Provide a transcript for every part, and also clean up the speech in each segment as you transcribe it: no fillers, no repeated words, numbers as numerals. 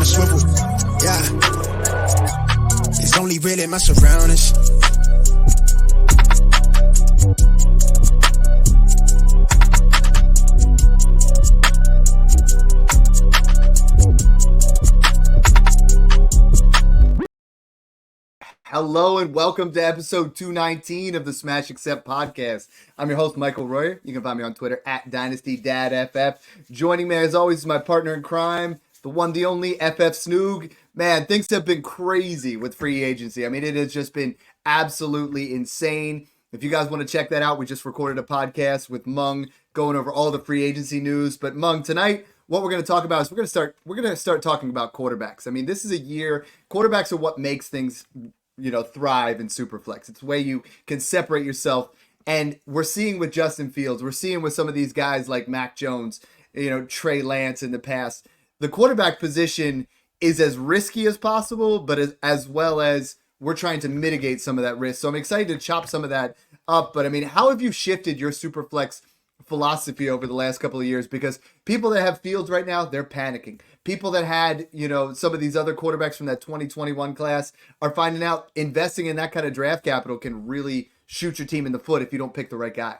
a swivel. Yeah, it's only really my surroundings. Hello and welcome to episode 219 of the Smash Accept podcast. I'm your host, Michael Royer. You can find me on Twitter at DynastyDadFF. Joining me as always is my partner in crime, the one, the only FF Snoog. Man, things have been crazy with free agency. I mean, it has just been absolutely insane. If you guys want to check that out, we just recorded a podcast with Mung going over all the free agency news. But Mung, tonight, what we're going to talk about is we're going to start talking about quarterbacks. I mean, this is a year, quarterbacks are what makes things thrive in Superflex. It's the way you can separate yourself. And we're seeing with Justin Fields, we're seeing with some of these guys like Mac Jones, Trey Lance in the past. The quarterback position is as risky as possible, but as well as we're trying to mitigate some of that risk. So I'm excited to chop some of that up. But I mean, how have you shifted your Superflex philosophy over the last couple of years? Because people that have Fields right now, they're panicking. People that had, some of these other quarterbacks from that 2021 class are finding out investing in that kind of draft capital can really shoot your team in the foot if you don't pick the right guy.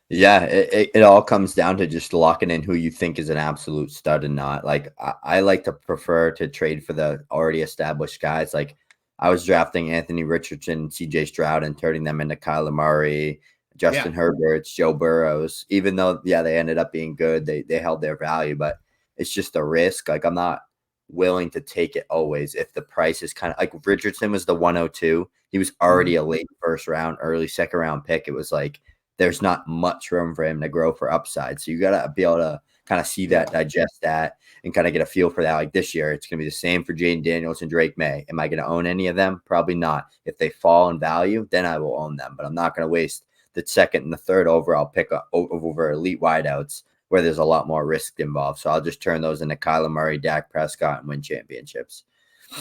Yeah, it all comes down to just locking in who you think is an absolute stud and not. Like, I like to prefer to trade for the already established guys. Like, I was drafting Anthony Richardson, CJ Stroud, and turning them into Kyler Murray, Justin Herbert, Joe Burrows. Even though, they ended up being good, they held their value, but it's just a risk. Like, I'm not willing to take it always if the price is kind of like Richardson was the 102. He was already a late first round, early second round pick. It was like there's not much room for him to grow for upside. So you got to be able to kind of see that, digest that, and kind of get a feel for that. Like this year, it's going to be the same for Jaden Daniels and Drake May. Am I going to own any of them? Probably not. If they fall in value, then I will own them. But I'm not going to waste the second and the third overall pick over elite wideouts where there's a lot more risk involved. So I'll just turn those into Kyler Murray, Dak Prescott, and win championships.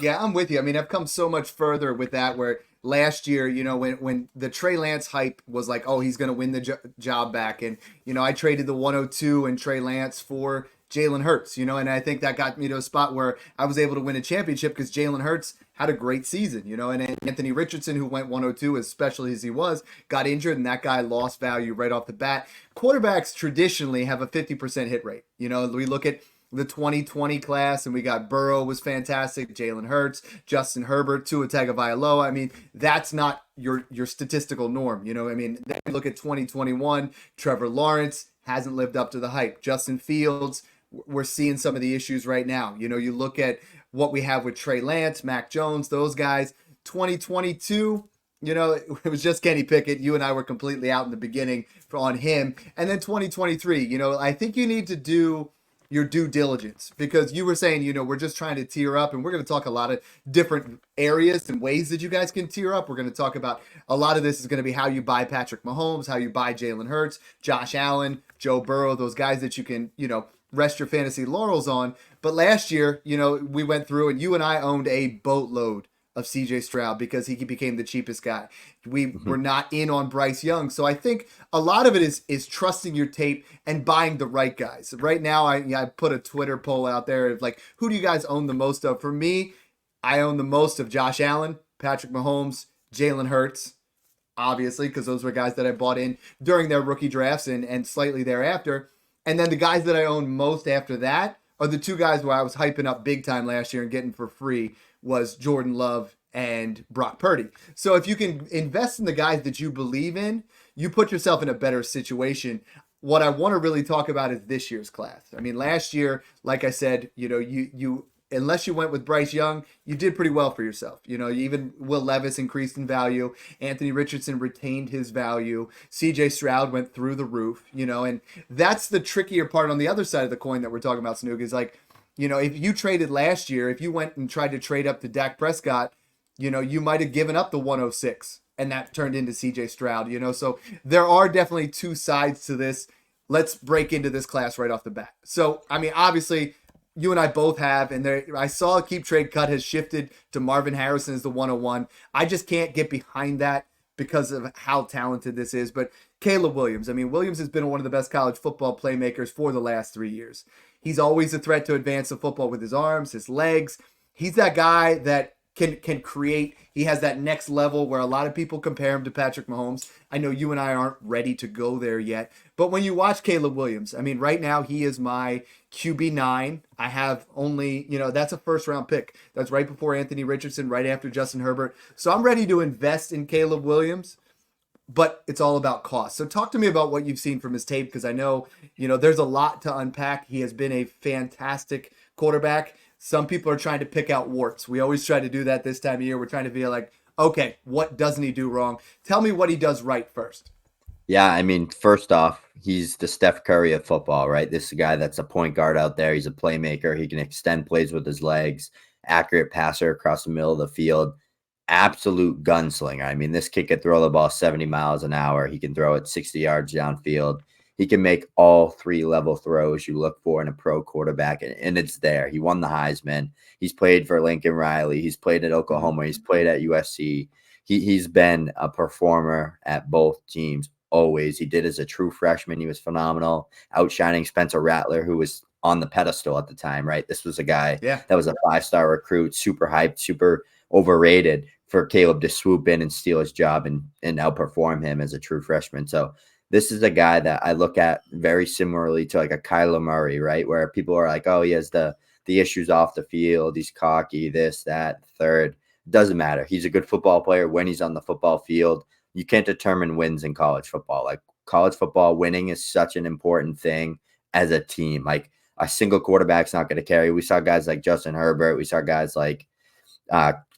Yeah, I'm with you. I mean, I've come so much further with that where last year, when the Trey Lance hype was like, oh, he's going to win the job back. And, I traded the 102 and Trey Lance for Jalen Hurts, and I think that got me to a spot where I was able to win a championship because Jalen Hurts had a great season, and Anthony Richardson, who went 102, as special as he was, got injured, and that guy lost value right off the bat. Quarterbacks traditionally have a 50% hit rate. We look at the 2020 class, and we got Burrow was fantastic, Jalen Hurts, Justin Herbert, Tua Tagovailoa. I mean, that's not your statistical norm. Then you look at 2021, Trevor Lawrence hasn't lived up to the hype. Justin Fields, we're seeing some of the issues right now. You look at what we have with Trey Lance, Mac Jones, those guys. 2022, it was just Kenny Pickett. You and I were completely out in the beginning on him. And then 2023, I think you need to do your due diligence because you were saying, we're just trying to tier up, and we're going to talk a lot of different areas and ways that you guys can tier up. We're going to talk about a lot of this is going to be how you buy Patrick Mahomes, how you buy Jalen Hurts, Josh Allen, Joe Burrow, those guys that you can, rest your fantasy laurels on. But last year, we went through and you and I owned a boatload of CJ Stroud because he became the cheapest guy. We were not in on Bryce Young. So I think a lot of it is trusting your tape and buying the right guys. Right now, I put a Twitter poll out there of like, who do you guys own the most of? For me, I own the most of Josh Allen, Patrick Mahomes, Jalen Hurts, obviously, because those were guys that I bought in during their rookie drafts and slightly thereafter. And then the guys that I own most after that are the two guys where I was hyping up big time last year and getting for free was Jordan Love and Brock Purdy. So if you can invest in the guys that you believe in, you put yourself in a better situation. What I want to really talk about is this year's class. I mean, last year, like I said, you unless you went with Bryce Young, you did pretty well for yourself. Even Will Levis increased in value. Anthony Richardson retained his value. CJ Stroud went through the roof, and that's the trickier part on the other side of the coin that we're talking about, Snoog, is like, if you traded last year, if you went and tried to trade up to Dak Prescott, you might have given up the 106 and that turned into CJ Stroud, so there are definitely two sides to this. Let's break into this class right off the bat. So, I mean, obviously, you and I both have, and I saw a keep trade cut has shifted to Marvin Harrison as the 101. I just can't get behind that because of how talented this is. But Caleb Williams, I mean, Williams has been one of the best college football playmakers for the last 3 years. He's always a threat to advance the football with his arms, his legs. He's that guy that can create. He has that next level where a lot of people compare him to Patrick Mahomes. I know you and I aren't ready to go there yet, but when you watch Caleb Williams, I mean, right now he is my QB9. I have only, that's a first round pick. That's right before Anthony Richardson, right after Justin Herbert. So I'm ready to invest in Caleb Williams, but it's all about cost. So talk to me about what you've seen from his tape, because I know, there's a lot to unpack. He has been a fantastic quarterback. Some people are trying to pick out warts. We always try to do that this time of year. We're trying to be like, okay, what doesn't he do wrong? Tell me what he does right first. Yeah, I mean, first off, he's the Steph Curry of football, right? This is a guy that's a point guard out there. He's a playmaker. He can extend plays with his legs, accurate passer across the middle of the field, absolute gunslinger. I mean, this kid could throw the ball 70 miles an hour. He can throw it 60 yards downfield. He can make all three level throws you look for in a pro quarterback, and it's there. He won the Heisman. He's played for Lincoln Riley. He's played at Oklahoma. He's played at USC. He's been a performer at both teams always. He did as a true freshman. He was phenomenal, outshining Spencer Rattler, who was on the pedestal at the time, right? This was a guy that was a 5-star recruit, super hyped, super overrated for Caleb to swoop in and steal his job and outperform him as a true freshman. So this is a guy that I look at very similarly to like a Kyler Murray, right? Where people are like, oh, he has the issues off the field. He's cocky, this, that, third. Doesn't matter. He's a good football player when he's on the football field. You can't determine wins in college football. Like college football, winning is such an important thing as a team. Like a single quarterback's not going to carry. We saw guys like Justin Herbert. We saw guys like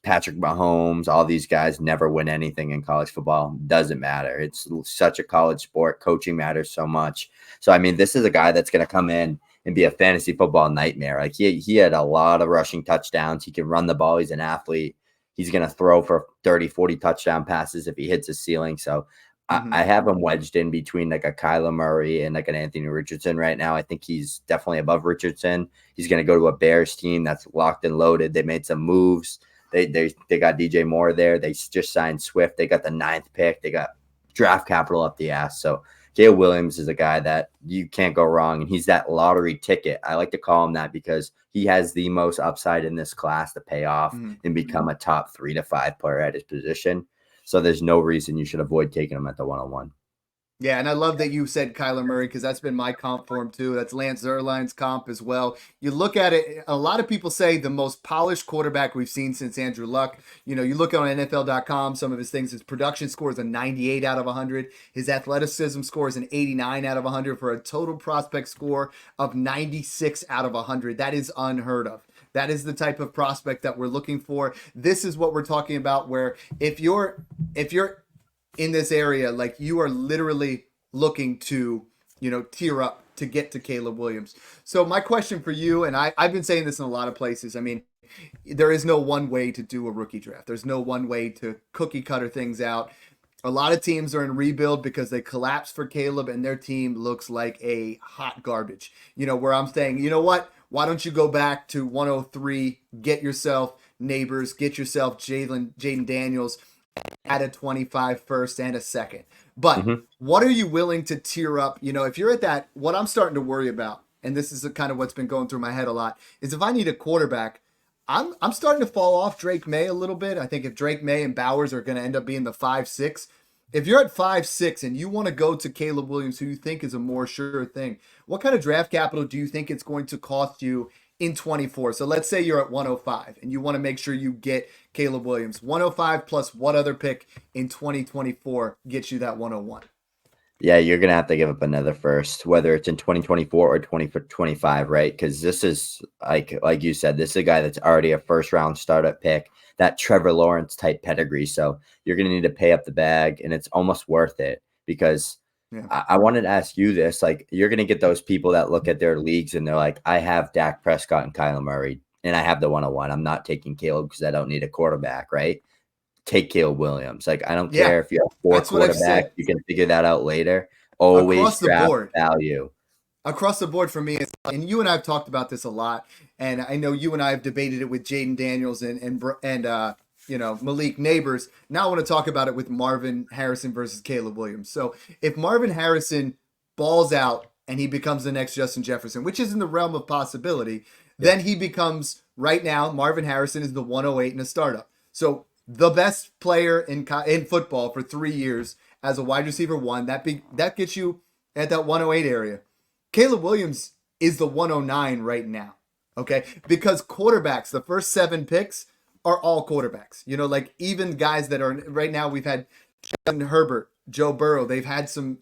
Patrick Mahomes. All these guys never win anything in college football. Doesn't matter. It's such a college sport. Coaching matters so much. So, I mean, this is a guy that's going to come in and be a fantasy football nightmare. Like he had a lot of rushing touchdowns. He can run the ball. He's an athlete. He's going to throw for 30, 40 touchdown passes if he hits his ceiling. So I have him wedged in between like a Kyler Murray and like an Anthony Richardson right now. I think he's definitely above Richardson. He's going to go to a Bears team that's locked and loaded. They made some moves. They got DJ Moore there. They just signed Swift. They got the 9th pick. They got draft capital up the ass. So Caleb Williams is a guy that you can't go wrong. And he's that lottery ticket. I like to call him that because he has the most upside in this class to pay off and become a top 3 to 5 player at his position. So there's no reason you should avoid taking him at the 101. Yeah, and I love that you said Kyler Murray because that's been my comp for him too. That's Lance Zierlein's comp as well. You look at it, a lot of people say the most polished quarterback we've seen since Andrew Luck. You look on NFL.com, some of his things, his production score is a 98 out of 100. His athleticism score is an 89 out of 100 for a total prospect score of 96 out of 100. That is unheard of. That is the type of prospect that we're looking for. This is what we're talking about where if you're in this area, like you are literally looking to, tier up to get to Caleb Williams. So my question for you, and I've been saying this in a lot of places. I mean, there is no one way to do a rookie draft. There's no one way to cookie cutter things out. A lot of teams are in rebuild because they collapsed for Caleb and their team looks like a hot garbage. Where I'm saying, you know what? Why don't you go back to 103, get yourself Neighbors, get yourself Jaden Daniels, at a 25 first and a second. But what are you willing to tier up? If you're at that, what I'm starting to worry about, and this is kind of what's been going through my head a lot, is if I need a quarterback, I'm starting to fall off Drake May a little bit. I think if Drake May and Bowers are going to end up being the 5-6, if you're at 5-6 and you want to go to Caleb Williams, who you think is a more sure thing, what kind of draft capital do you think it's going to cost you in 24? So let's say you're at 105 and you want to make sure you get Caleb Williams. 105 plus what other pick in 2024 gets you that 101? Yeah, you're going to have to give up another first, whether it's in 2024 or 2025, right? Because this is, like you said, this is a guy that's already a first-round startup pick, that Trevor Lawrence type pedigree. So you're going to need to pay up the bag, and it's almost worth it because I wanted to ask you this. Like, you're going to get those people that look at their leagues and they're like, I have Dak Prescott and Kyler Murray, and I have the 101. I'm not taking Caleb because I don't need a quarterback, right? Take Caleb Williams. Like, I don't care if you have 4 quarterbacks. You can figure that out later. Always draft value. Across the board for me, and you and I have talked about this a lot, and I know you and I have debated it with Jaden Daniels and Malik Neighbors. Now I want to talk about it with Marvin Harrison versus Caleb Williams. So if Marvin Harrison balls out and he becomes the next Justin Jefferson, which is in the realm of possibility, then he becomes, right now, Marvin Harrison is the 108 in a startup. So the best player in football for 3 years as a wide receiver one, that gets you at that 108 area. Caleb Williams is the 109 right now, okay? Because quarterbacks, the first 7 picks are all quarterbacks. You know, like even guys that are right now, we've had Justin Herbert, Joe Burrow, they've had some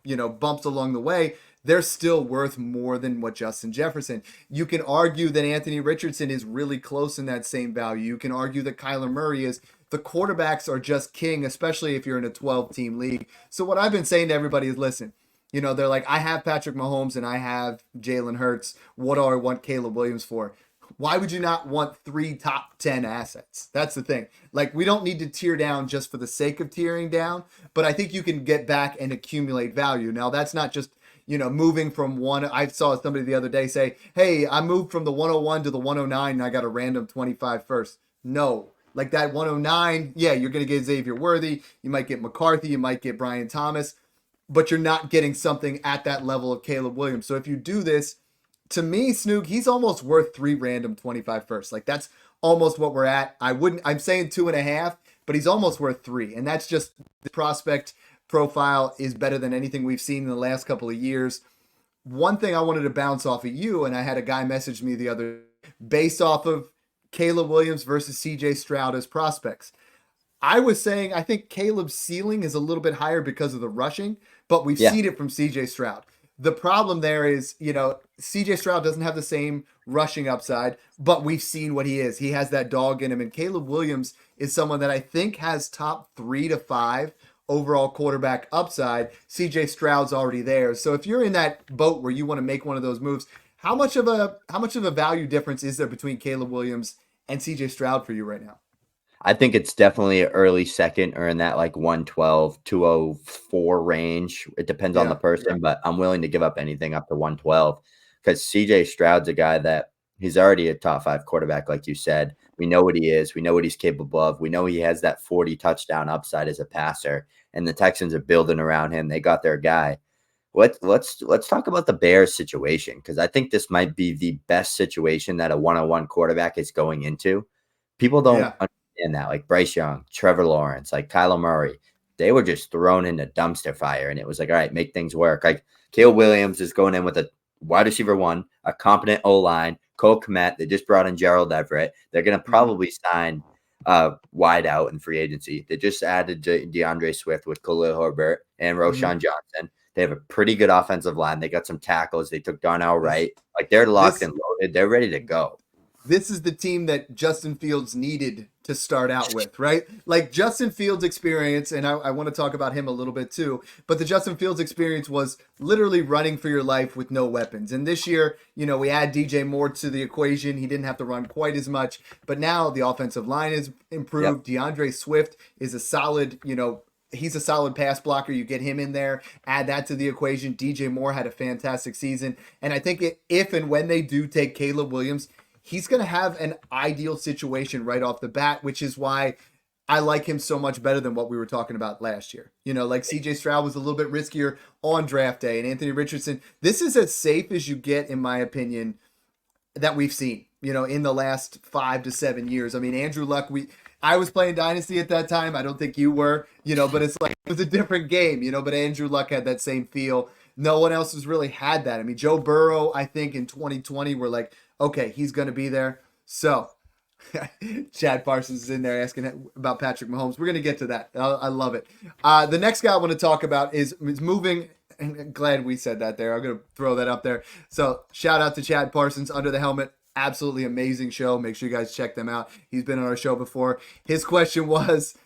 bumps along the way. They're still worth more than what Justin Jefferson. You can argue that Anthony Richardson is really close in that same value. You can argue that Kyler Murray is. The quarterbacks are just king, especially if you're in a 12-team league. So what I've been saying to everybody is, listen, they're like, I have Patrick Mahomes and I have Jalen Hurts. What do I want Caleb Williams for? Why would you not want 3 top 10 assets? That's the thing. Like, we don't need to tear down just for the sake of tearing down, but I think you can get back and accumulate value. Now, that's not just, moving from one. I saw somebody the other day say, hey, I moved from the 101 to the 109 and I got a random 25 first. No. Like that 109, yeah, you're going to get Xavier Worthy. You might get McCarthy. You might get Brian Thomas. But you're not getting something at that level of Caleb Williams. So if you do this, to me, Snoog, he's almost worth 3 random 25 first. Like that's almost what we're at. I'm saying 2.5, but he's almost worth 3. And that's just the prospect profile is better than anything we've seen in the last couple of years. One thing I wanted to bounce off of you, and I had a guy message me the other based off of Caleb Williams versus CJ Stroud as prospects. I was saying I think Caleb's ceiling is a little bit higher because of the rushing, but we've seen it from CJ Stroud. The problem there is, CJ Stroud doesn't have the same rushing upside, but we've seen what he is. He has that dog in him, and Caleb Williams is someone that I think has top 3 to 5 overall quarterback upside. CJ Stroud's already there. So if you're in that boat where you want to make one of those moves, how much of a value difference is there between Caleb Williams and CJ Stroud for you right now? I think it's definitely an early second or in that like 112, 204 range. It depends on the person, but I'm willing to give up anything up to 112 because CJ Stroud's a guy that he's already a top 5 quarterback, like you said. We know what he is. We know what he's capable of. We know he has that 40 touchdown upside as a passer, and the Texans are building around him. They got their guy. Let's talk about the Bears situation because I think this might be the best situation that a one-on-one quarterback is going into. People don't understand that. Like Bryce Young, Trevor Lawrence, like Kyler Murray, they were just thrown in a dumpster fire, and it was like, all right, make things work. Like Caleb Williams is going in with a wide receiver 1, a competent O-line, Cole Kmet. They just brought in Gerald Everett. They're going to probably sign wide out in free agency. They just added DeAndre Swift with Khalil Herbert and Roshan Johnson. They have a pretty good offensive line. They got some tackles. They took Darnell Wright. Like they're locked and loaded. They're ready to go. This is the team that Justin Fields needed to start out with, right? Like Justin Fields' experience, and I want to talk about him a little bit too, but the Justin Fields experience was literally running for your life with no weapons. And this year, we add DJ Moore to the equation. He didn't have to run quite as much, but now the offensive line is improved. DeAndre Swift is a solid, he's a solid pass blocker. You get him in there, add that to the equation. DJ Moore had a fantastic season. And I think if and when they do take Caleb Williams, he's going to have an ideal situation right off the bat, which is why I like him so much better than what we were talking about last year. Like CJ Stroud was a little bit riskier on draft day, and Anthony Richardson. This is as safe as you get, in my opinion, that we've seen, in the last 5 to 7 years. I mean, Andrew Luck, I was playing Dynasty at that time. I don't think you were, but it's like it was a different game, but Andrew Luck had that same feel. No one else has really had that. I mean, Joe Burrow, I think in 2020, we're like, okay, he's going to be there. So Chad Parsons is in there asking about Patrick Mahomes. We're going to get to that. I love it. The next guy I want to talk about is moving. And glad we said that there. I'm going to throw that up there. So shout out to Chad Parsons, Under the Helmet. Absolutely amazing show. Make sure you guys check them out. He's been on our show before. His question was,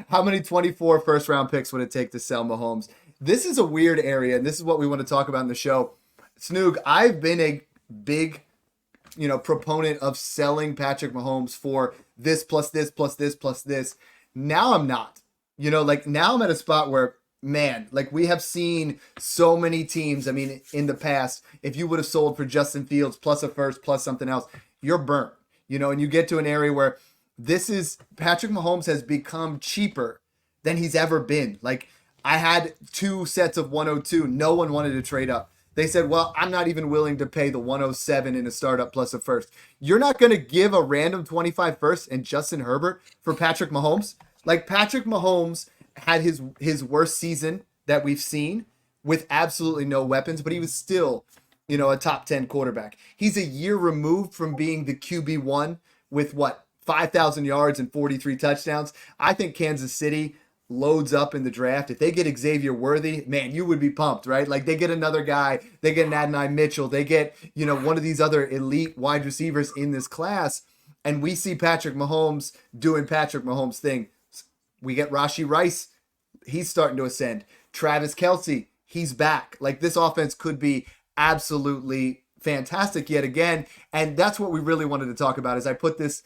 how many 24 first-round picks would it take to sell Mahomes? This is a weird area, and this is what we want to talk about in the show. Snoog, I've been a big proponent of selling Patrick Mahomes for this plus this plus this plus this. Now I'm not. Now I'm at a spot where, man, like we have seen so many teams. I mean, in the past, if you would have sold for Justin Fields plus a first plus something else, you're burnt. And you get to an area where Patrick Mahomes has become cheaper than he's ever been. Like I had 2 sets of 102. No one wanted to trade up. They said, well, I'm not even willing to pay the 107 in a startup plus a first. You're not going to give a random 25 first and Justin Herbert for Patrick Mahomes? Like, Patrick Mahomes had his worst season that we've seen with absolutely no weapons, but he was still, a top 10 quarterback. He's a year removed from being the QB1 with 5,000 yards and 43 touchdowns. I think Kansas City loads up in the draft. If they get Xavier Worthy, man, you would be pumped, right? Like, they get another guy, they get an Adonai Mitchell, they get, one of these other elite wide receivers in this class, and we see Patrick Mahomes doing Patrick Mahomes thing. We get Rashee Rice, he's starting to ascend. Travis Kelce, he's back. Like, this offense could be absolutely fantastic yet again, and that's what we really wanted to talk about. Is I put this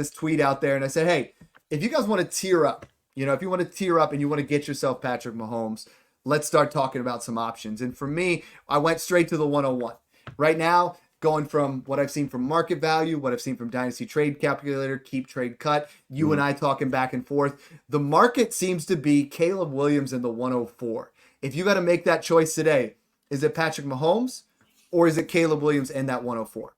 tweet out there and I said, hey, if you guys want to tier up, if you want to tier up and you want to get yourself Patrick Mahomes, let's start talking about some options. And for me, I went straight to the 101. Right now, going from what I've seen from market value, what I've seen from Dynasty Trade Calculator, Keep Trade Cut, you and I talking back and forth, the market seems to be Caleb Williams in the 104. If you got to make that choice today, is it Patrick Mahomes or is it Caleb Williams in that 104?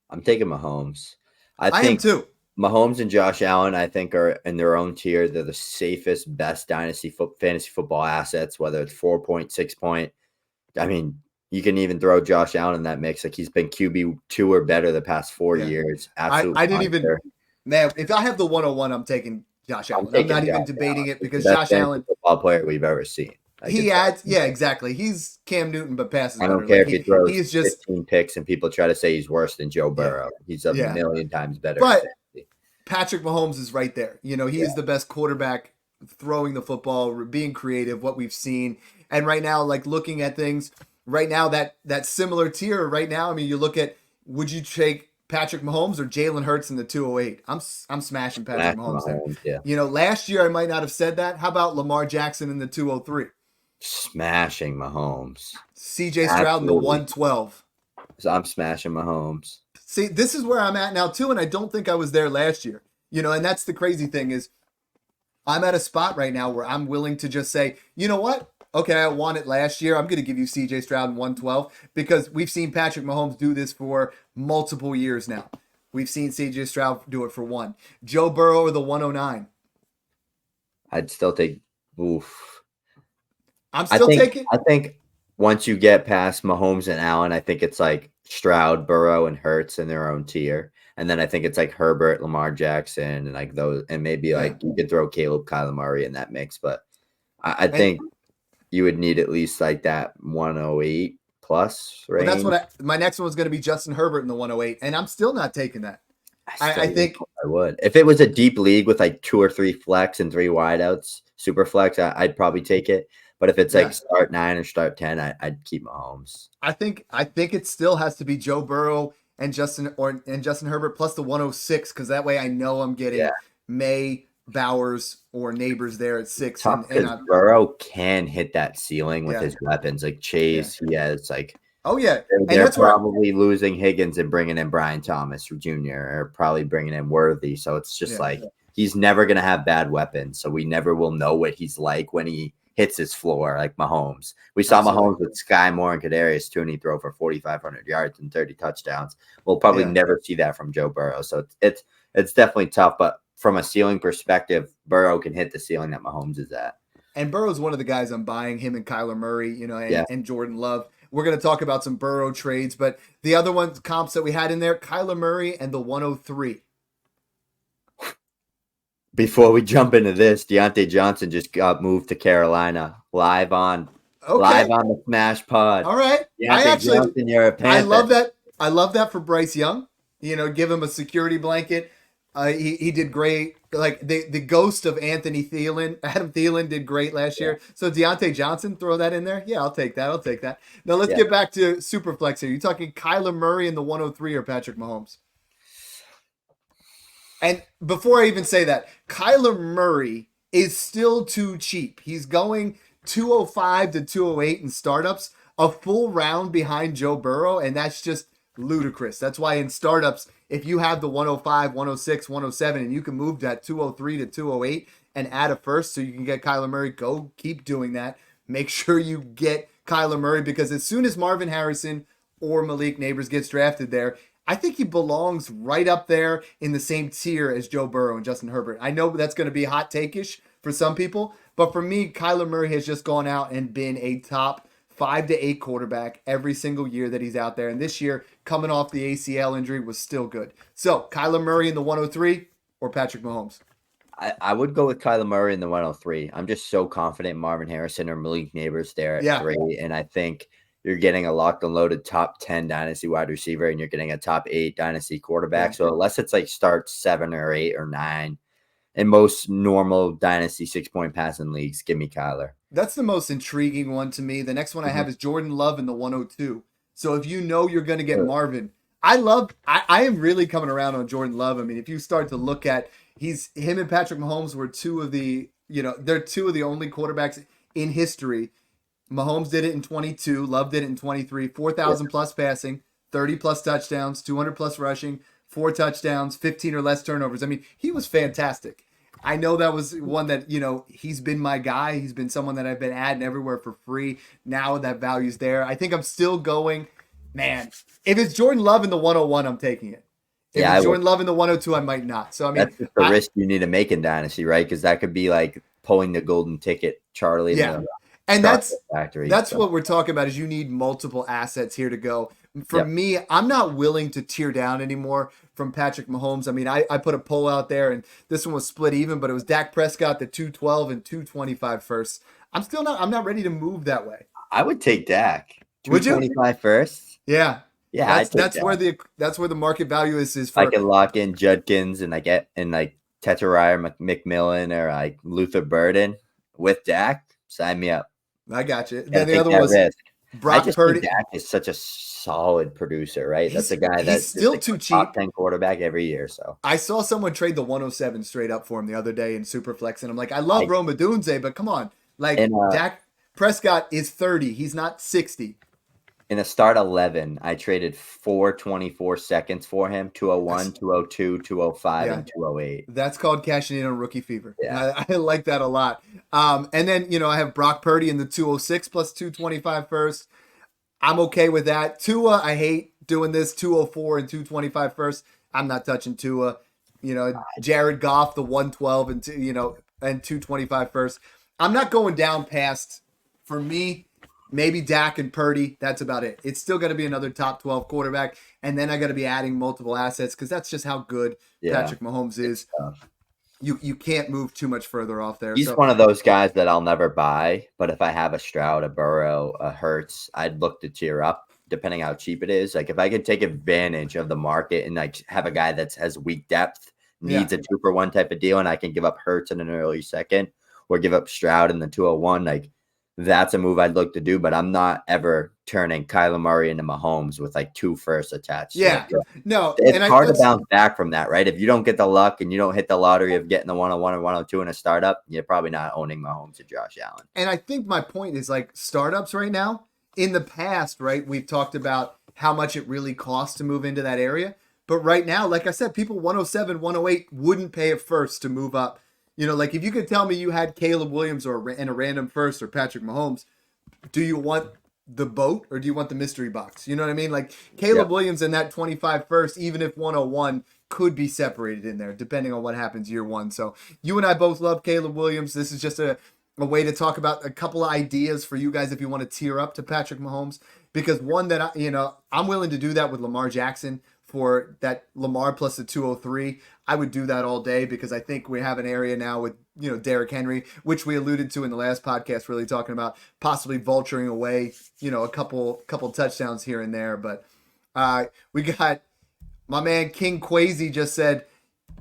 I'm taking Mahomes. I am too. Mahomes and Josh Allen, I think, are in their own tier. They're the safest, best fantasy football assets, whether it's 4-point, 6-point. I mean, you can even throw Josh Allen in that mix. Like, he's been QB2 or better the past 4 years. Absolutely. I didn't even, man, if I have the 101, I'm taking Josh Allen. I'm not even debating it because Josh Allen, football player we've ever seen. Like, he adds, exactly. He's Cam Newton, but passes. I don't care if he throws 15 picks and people try to say he's worse than Joe Burrow. He's a million times better. But Patrick Mahomes is right there. He is the best quarterback throwing the football, being creative, what we've seen. And right now, like, looking at things right now, that similar tier right now, I mean, you look at, would you take Patrick Mahomes or Jalen Hurts in the 208? I'm smashing Patrick Mahomes there. Yeah. Last year I might not have said that. How about Lamar Jackson in the 203? Smashing Mahomes. CJ Stroud in the 112. So I'm smashing Mahomes. See, this is where I'm at now too, and I don't think I was there last year. And that's the crazy thing is I'm at a spot right now where I'm willing to just say, you know what? Okay, I won it last year. I'm going to give you CJ Stroud in 112 because we've seen Patrick Mahomes do this for multiple years now. We've seen CJ Stroud do it for one. Joe Burrow or the 109. I'd still take I'm still taking. I think once you get past Mahomes and Allen, I think it's like Stroud, Burrow, and Hurts in their own tier. And then I think it's like Herbert, Lamar Jackson, and like those, and maybe like you could throw Caleb, Kyler Murray in that mix. But I think you would need at least like that 108 plus range. Well, that's my next one was going to be Justin Herbert in the 108, and I'm still not taking that. I think I would. If it was a deep league with like 2 or 3 flex and 3 wideouts, super flex, I'd probably take it. But if it's like start 9 or start 10, I'd keep Mahomes. I think it still has to be Joe Burrow and Justin Herbert plus the 106 because that way I know I'm getting May, Bowers, or Neighbors there at 6. Because Burrow can hit that ceiling with his weapons. Like Chase, he has like. Oh, yeah. They're probably losing Higgins and bringing in Brian Thomas Jr. or probably bringing in Worthy. So it's just he's never going to have bad weapons. So we never will know what he's like when he hits his floor like Mahomes. We saw Mahomes with Sky Moore and Kadarius Toney throw for 4,500 yards and 30 touchdowns. We'll probably never see that from Joe Burrow. So it's definitely tough. But from a ceiling perspective, Burrow can hit the ceiling that Mahomes is at. And Burrow's one of the guys I'm buying, him and Kyler Murray, and Jordan Love. We're going to talk about some Burrow trades, but the other ones, comps that we had in there, Kyler Murray and the 103. Before we jump into this, Deontay Johnson just got moved to Carolina live on the Smash Pod. All right. Johnson, you're a Panther. I love that. I love that for Bryce Young. Give him a security blanket. He did great. Like the ghost of Adam Thielen did great last year. So Deontay Johnson, throw that in there. Yeah, I'll take that. Now let's get back to Superflex here. You talking Kyler Murray in the 103 or Patrick Mahomes? And before I even say that, Kyler Murray is still too cheap. He's going 205 to 208 in startups, a full round behind Joe Burrow, and that's just ludicrous. That's why in startups, if you have the 105, 106, 107, and you can move that 203 to 208 and add a first so you can get Kyler Murray, go keep doing that. Make sure you get Kyler Murray, because as soon as Marvin Harrison or Malik Neighbors gets drafted there, I think he belongs right up there in the same tier as Joe Burrow and Justin Herbert. I know that's going to be hot take-ish for some people, but for me, Kyler Murray has just gone out and been a top 5 to 8 quarterback every single year that he's out there. And this year, coming off the ACL injury, was still good. So, Kyler Murray in the 103 or Patrick Mahomes? I would go with Kyler Murray in the 103. I'm just so confident in Marvin Harrison or Malik Neighbors there at 3. And I think you're getting a locked and loaded top 10 dynasty wide receiver, and you're getting a top 8 dynasty quarterback. So unless it's like start 7 or 8 or 9, in most normal dynasty 6-point passing leagues, give me Kyler. That's the most intriguing one to me. The next one I have is Jordan Love in the 102. So if you know you're going to get Marvin, I am really coming around on Jordan Love. I mean, if you start to look at him and Patrick Mahomes were they're two of the only quarterbacks in history. Mahomes did it in 22, Love did it in 23, 4,000 plus passing, 30 plus touchdowns, 200 plus rushing, 4 touchdowns, 15 or less turnovers. I mean, he was fantastic. I know that was one that, he's been my guy. He's been someone that I've been adding everywhere for free. Now that value's there. I think I'm still going, man, if it's Jordan Love in the 101, I'm taking it. If it's Jordan Love in the 102, I might not. So, I mean, that's just the risk you need to make in Dynasty, right? Because that could be like pulling the golden ticket, Charlie. Yeah. And that's what we're talking about is you need multiple assets here to go. For me, I'm not willing to tear down anymore from Patrick Mahomes. I mean, I put a poll out there, and this one was split even, but it was Dak Prescott, the 212 and 225 first. I'm not ready to move that way. I would take Dak. Would you? 225 first? Yeah. Yeah, that's where the market value is for. I can lock in Judkins and Teterier McMillan or like Luther Burden with Dak. Sign me up. I got you. Then the other one was Brock Purdy. Dak is such a solid producer, right? That's a guy that's still too cheap. Top 10 quarterback every year. So I saw someone trade the 107 straight up for him the other day in Superflex, and I'm like, I love Rome Odunze, but come on, Dak Prescott is 30. He's not 60. In a start 11, I traded 424 seconds for him, 201, 202, 205, and 208. That's called cashing in on rookie fever. Yeah. I like that a lot. And then, I have Brock Purdy in the 206 plus 225 first. I'm okay with that. Tua, I hate doing this, 204 and 225 first. I'm not touching Tua. Jared Goff, the 112 and 225 first. I'm not going down past, for me, maybe Dak and Purdy. That's about it. It's still going to be another top 12 quarterback. And then I got to be adding multiple assets because that's just how good Patrick Mahomes is. You can't move too much further off there. He's one of those guys that I'll never buy. But if I have a Stroud, a Burrow, a Hurts, I'd look to tier up depending how cheap it is. Like if I could take advantage of the market and have a guy that has weak depth, needs a 2-for-1 type of deal, and I can give up Hurts in an early second or give up Stroud in the 201, that's a move I'd look to do, but I'm not ever turning Kyler Murray into Mahomes with 2 firsts attached. Yeah, no. It's hard to bounce back from that, right? If you don't get the luck and you don't hit the lottery of getting the 101 or 102 in a startup, you're probably not owning Mahomes or Josh Allen. And I think my point is startups right now, in the past, right, we've talked about how much it really costs to move into that area. But right now, like I said, people 107, 108 wouldn't pay a first to move up. If you could tell me you had Caleb Williams and a random first or Patrick Mahomes, do you want the boat or do you want the mystery box? You know what I mean? Caleb Williams and that 25 first, even if 101 could be separated in there, depending on what happens year one. So you and I both love Caleb Williams. This is just a way to talk about a couple of ideas for you guys if you want to tier up to Patrick Mahomes. Because one that, I'm willing to do that with Lamar Jackson. For that Lamar plus the 203, I would do that all day because I think we have an area now with, Derrick Henry, which we alluded to in the last podcast, really talking about possibly vulturing away, a couple touchdowns here and there. But we got my man King Quasi just said,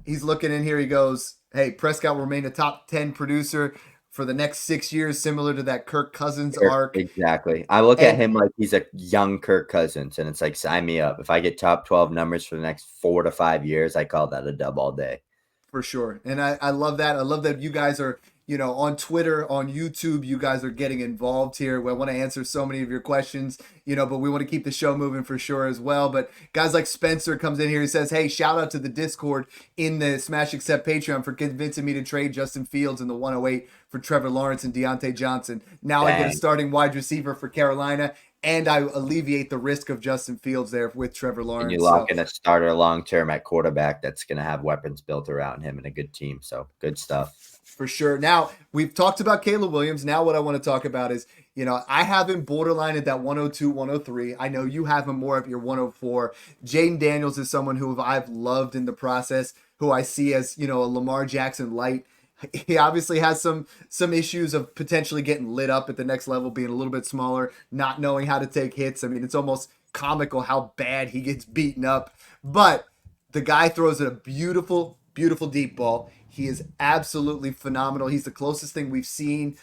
he's looking in here. He goes, hey, Prescott will remain a top 10 producer for the next 6 years, similar to that Kirk Cousins arc. Exactly. I look at him like he's a young Kirk Cousins, and it's sign me up. If I get top 12 numbers for the next 4 to 5 years, I call that a dub all day. For sure. And I love that. I love that you guys are on Twitter, on YouTube, you guys are getting involved here. We want to answer so many of your questions, but we want to keep the show moving for sure as well. But guys like Spencer comes in here, he says, hey, shout out to the Discord in the Smash Accept Patreon for convincing me to trade Justin Fields in the 108 for Trevor Lawrence and Deontay Johnson. Now I get a starting wide receiver for Carolina, and I alleviate the risk of Justin Fields there with Trevor Lawrence. And you lock in a starter long-term at quarterback that's going to have weapons built around him and a good team. So good stuff. For sure. Now, we've talked about Caleb Williams. Now what I want to talk about is, I have him borderline at that 102, 103. I know you have him more at your 104. Jaden Daniels is someone who I've loved in the process, who I see as, a Lamar Jackson light. He obviously has some issues of potentially getting lit up at the next level, being a little bit smaller, not knowing how to take hits. I mean, it's almost comical how bad he gets beaten up. But the guy throws a beautiful, beautiful deep ball. He is absolutely phenomenal. He's the closest thing we've seen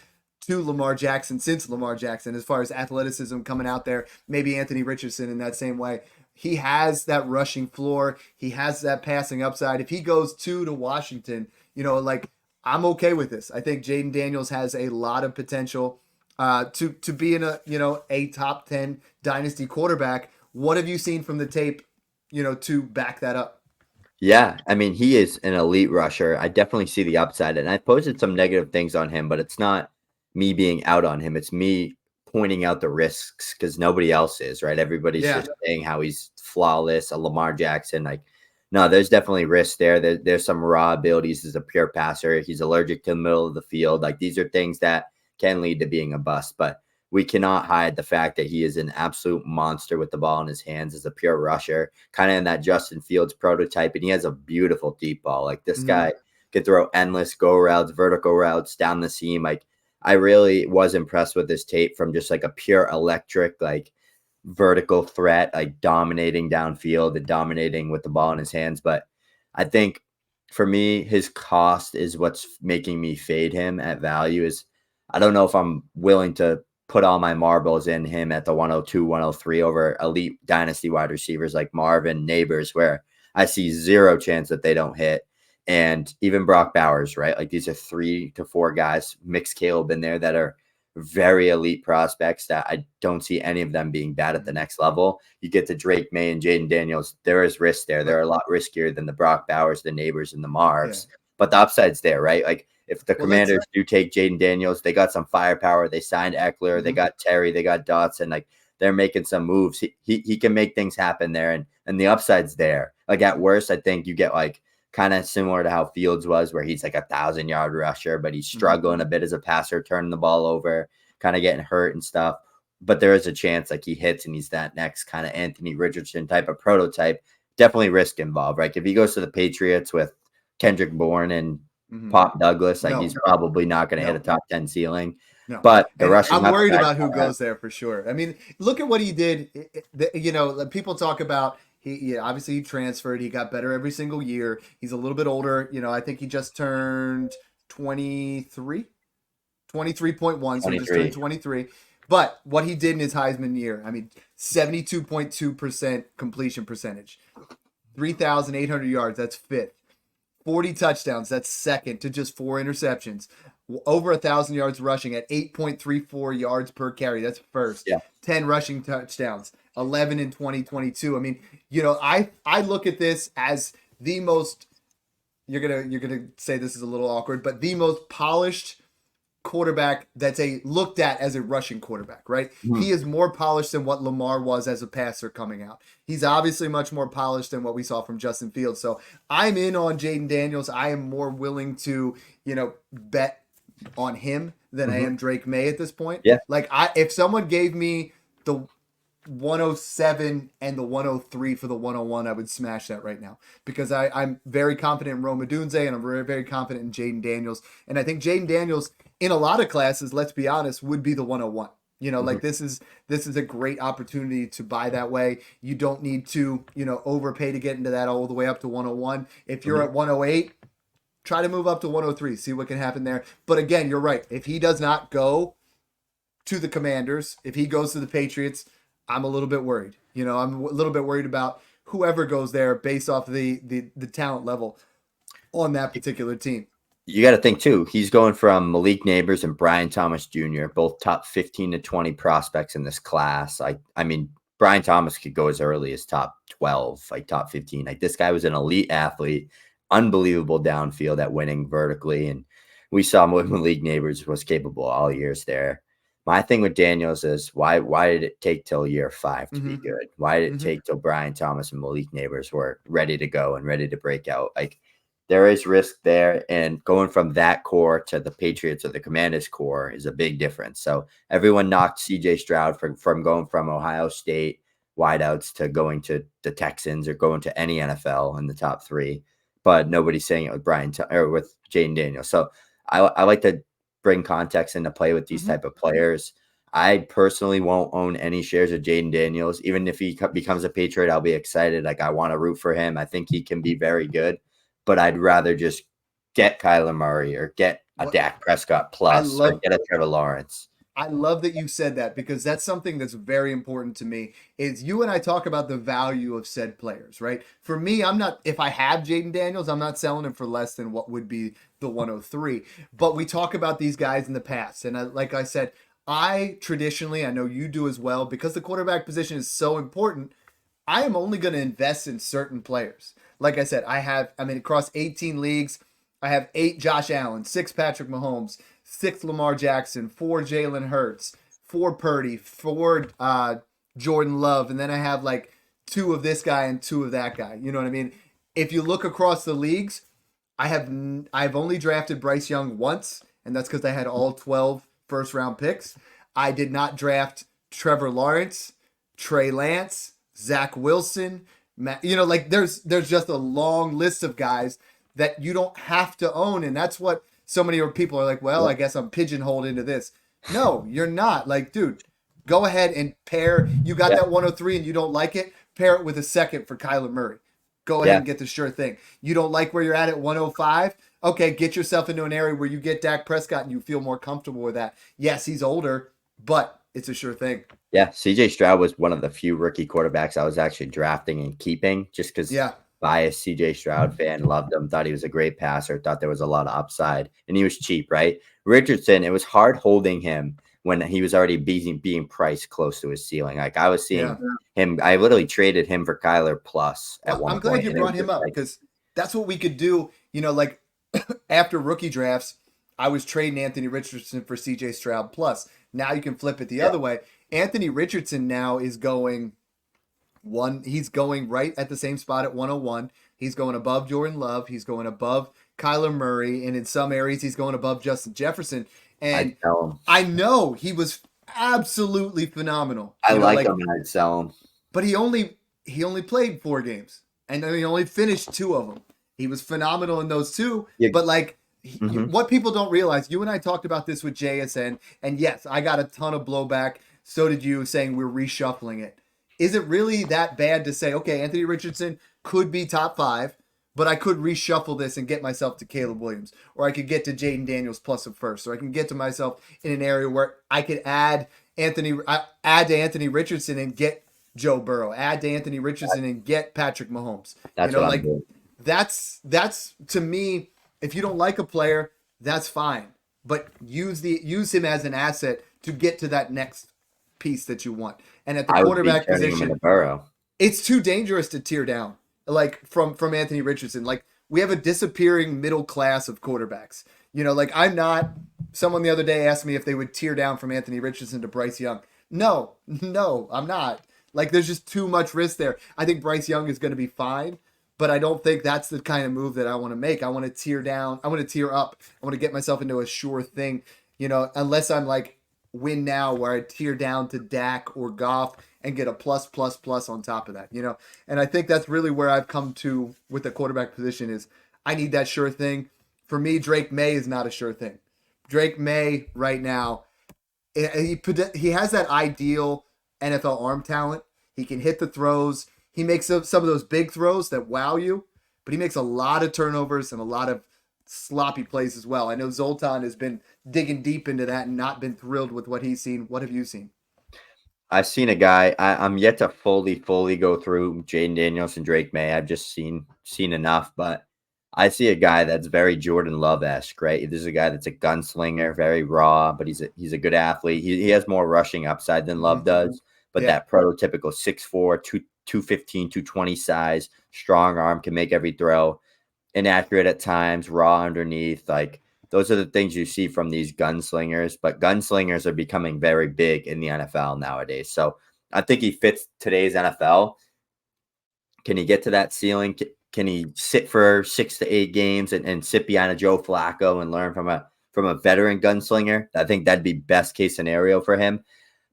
to Lamar Jackson since Lamar Jackson as far as athleticism coming out there. Maybe Anthony Richardson in that same way. He has that rushing floor. He has that passing upside. If he goes to Washington, I'm okay with this. I think Jaden Daniels has a lot of potential to be in a top 10 dynasty quarterback. What have you seen from the tape, to back that up? Yeah, I mean, he is an elite rusher. I definitely see the upside, and I posted some negative things on him, but it's not me being out on him. It's me pointing out the risks because nobody else is, right? Everybody's just saying how he's flawless, a Lamar Jackson. No, there's definitely risks there. There's some raw abilities as a pure passer. He's allergic to the middle of the field. These are things that can lead to being a bust, but we cannot hide the fact that he is an absolute monster with the ball in his hands as a pure rusher, kind of in that Justin Fields prototype. And he has a beautiful deep ball. This guy could throw endless go routes, vertical routes down the seam. I really was impressed with this tape from just a pure electric, vertical threat, dominating downfield and dominating with the ball in his hands. But I think for me, his cost is what's making me fade him at value. Is I don't know if I'm willing to put all my marbles in him at the 102, 103 over elite dynasty wide receivers like Marvin, Neighbors, where I see zero chance that they don't hit. And even Brock Bowers, right? These are 3 to 4 guys, mixed Caleb in there, that are very elite prospects that I don't see any of them being bad at the next level. You get to Drake May and Jaden Daniels, there is risk there. They're a lot riskier than the Brock Bowers, the Neighbors, and the Marvs. Yeah. But the upside's there, right? If the Commanders do take Jaden Daniels, they got some firepower. They signed Eckler. They got Terry. They got Dotson. They're making some moves. He can make things happen there, and the upside's there. At worst, I think you get kind of similar to how Fields was, where he's a 1,000-yard rusher, but he's struggling a bit as a passer, turning the ball over, kind of getting hurt and stuff. But there is a chance he hits and he's that next kind of Anthony Richardson type of prototype. Definitely risk involved, right? If he goes to the Patriots with Kendrick Bourne and Pop Douglas, he's probably not going to hit a top 10 ceiling. No. But the rushing, I'm worried about who goes there for sure. I mean, look at what he did. People talk about he obviously he transferred. He got better every single year. He's a little bit older. I think he just turned 23.1. So he just turned 23. But what he did in his Heisman year, 72.2% completion percentage, 3,800 yards. That's fifth. 40 touchdowns, that's second to just 4 interceptions. Over 1,000 yards rushing at 8.34 yards per carry, that's first. Yeah. 10 rushing touchdowns, 11 in 2022. I look at this as the most, you're gonna say this is a little awkward, but the most polished quarterback that's looked at as a rushing quarterback, right? He is more polished than what Lamar was as a passer coming out. He's obviously much more polished than what we saw from Justin Fields. So I'm in on Jaden Daniels. I am more willing to, bet on him than I am Drake May at this point. Yeah. If someone gave me the 107 and the 103 for the 101, I would smash that right now because I'm very confident in Rome Odunze and I'm very, very confident in Jaden Daniels. And I think Jaden Daniels in a lot of classes, let's be honest, would be the 101. This is a great opportunity to buy that way. You don't need to, overpay to get into that all the way up to 101. If you're at 108, try to move up to 103, see what can happen there. But again, you're right. If he does not go to the Commanders, if he goes to the Patriots, I'm a little bit worried. I'm a little bit worried about whoever goes there based off the talent level on that particular team. you got to think too. He's going from Malik Neighbors and Brian Thomas Jr., both top 15 to 20 prospects in this class. I mean, Brian Thomas could go as early as top 12, like top 15. Like this guy was an elite athlete, unbelievable downfield at winning vertically. And we saw what Malik Neighbors was capable all years there. My thing with Daniels is why did it take till year 5 to be good? Why did it take till Brian Thomas and Malik Neighbors were ready to go and ready to break out? Like there is risk there, and going from that core to the Patriots or the Commanders core is a big difference. So everyone knocked CJ Stroud from going from Ohio State wideouts to going to the Texans or going to any NFL in the top 3, but nobody's saying it with with Jaden Daniels. So I like to bring context into play with these type of players. I personally won't own any shares of Jaden Daniels. Even if he becomes a Patriot, I'll be excited. Like I want to root for him. I think he can be very good, but I'd rather just get Kyler Murray or get a Dak Prescott plus or get a Trevor Lawrence. I love that you said that, because that's something that's very important to me. Is you and I talk about the value of said players, right? For me, if I have Jaden Daniels, I'm not selling him for less than what would be the 103. But we talk about these guys in the past. And like I said, I traditionally, I know you do as well, because the quarterback position is so important, I am only going to invest in certain players. Like I said, across 18 leagues, I have 8 Josh Allen, 6 Patrick Mahomes, 6 Lamar Jackson, 4 Jalen Hurts, 4 Purdy, 4 Jordan Love, and then I have like 2 of this guy and 2 of that guy. You know what I mean? If you look across the leagues, I've only drafted Bryce Young once, and that's because I had all 12 first-round picks. I did not draft Trevor Lawrence, Trey Lance, Zach Wilson. There's just a long list of guys that you don't have to own, and that's what so many people are like, well, I guess I'm pigeonholed into this. No, you're not. Like, dude, go ahead and pair. You got that 103 and you don't like it, pair it with a second for Kyler Murray. Go ahead and get the sure thing. You don't like where you're at 105? Okay, get yourself into an area where you get Dak Prescott and you feel more comfortable with that. Yes, he's older, but it's a sure thing. Yeah, CJ Stroud was one of the few rookie quarterbacks I was actually drafting and keeping just because biased CJ Stroud fan, loved him, thought he was a great passer, thought there was a lot of upside, and he was cheap, right? Richardson, it was hard holding him when he was already being priced close to his ceiling. Like I was seeing him, I literally traded him for Kyler plus at one point. I'm glad you brought him up because that's what we could do. Like after rookie drafts, I was trading Anthony Richardson for CJ Stroud plus. Now you can flip it the other way. Anthony Richardson now is going he's going right at the same spot at 101. He's going above Jordan Love. He's going above Kyler Murray. And in some areas, he's going above Justin Jefferson. And I know he was absolutely phenomenal. I like him and I'd sell him. But he only played 4 games. And he only finished 2 of them. He was phenomenal in those 2. Yeah. But what people don't realize, you and I talked about this with JSN. And yes, I got a ton of blowback. So did you, saying we're reshuffling it. Is it really that bad to say, okay, Anthony Richardson could be top 5, but I could reshuffle this and get myself to Caleb Williams, or I could get to Jaden Daniels plus a first, or I can get to myself in an area where I could add to Anthony Richardson and get Joe Burrow, add to Anthony Richardson and get Patrick Mahomes. That's what I'm doing. That's to me, if you don't like a player, that's fine, but use him as an asset to get to that next piece that you want. And at the quarterback position, it's too dangerous to tear down from Anthony Richardson. Like, we have a disappearing middle class of quarterbacks. I'm not. Someone the other day asked me if they would tear down from Anthony Richardson to Bryce Young. No, I'm not. There's just too much risk there. I think Bryce Young is going to be fine, but I don't think that's the kind of move that I want to make. I want to tear down. I want to tear up. I want to get myself into a sure thing, unless I'm win now where I tear down to Dak or Goff and get a plus on top of that, And I think that's really where I've come to with the quarterback position is I need that sure thing. For me, Drake May is not a sure thing. Drake May right now, he has that ideal NFL arm talent. He can hit the throws. He makes some of those big throws that wow you, but he makes a lot of turnovers and a lot of sloppy plays as well. I know Zoltan has been digging deep into that and not been thrilled with what he's seen. What have you seen? I've seen a guy. I'm yet to fully go through Jaden Daniels and Drake May. I've just seen enough, but I see a guy that's very Jordan Love-esque, right? This is a guy that's a gunslinger, very raw, but he's a good athlete. He has more rushing upside than Love does, but Yeah. that prototypical 6'4", 215, 220 size, strong arm, can make every throw, inaccurate at times, raw underneath. Like, those are the things you see from these gunslingers, but gunslingers are becoming very big in the NFL nowadays. So I think he fits today's NFL. Can he get to that ceiling? Can he sit for 6 to 8 games and sit behind a Joe Flacco and learn from a veteran gunslinger? I think that'd be best case scenario for him.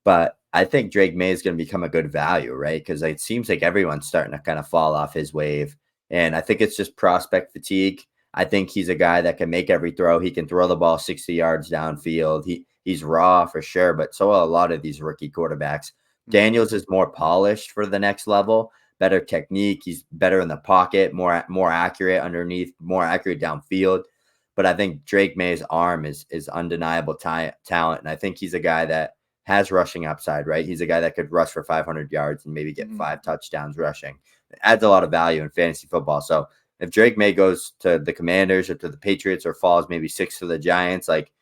But I think Drake May is going to become a good value, right? Because it seems like everyone's starting to kind of fall off his wave. And I think it's just prospect fatigue. I think he's a guy that can make every throw. He can throw the ball 60 yards downfield. He's raw for sure, but so are a lot of these rookie quarterbacks. Daniels is more polished for the next level, better technique. He's better in the pocket, more accurate underneath, more accurate downfield. But I think Drake May's arm is undeniable talent, and I think he's a guy that has rushing upside, right? He's a guy that could rush for 500 yards and maybe get 5 touchdowns rushing. It adds a lot of value in fantasy football. So if Drake May goes to the Commanders or to the Patriots or falls maybe 6 to the Giants, like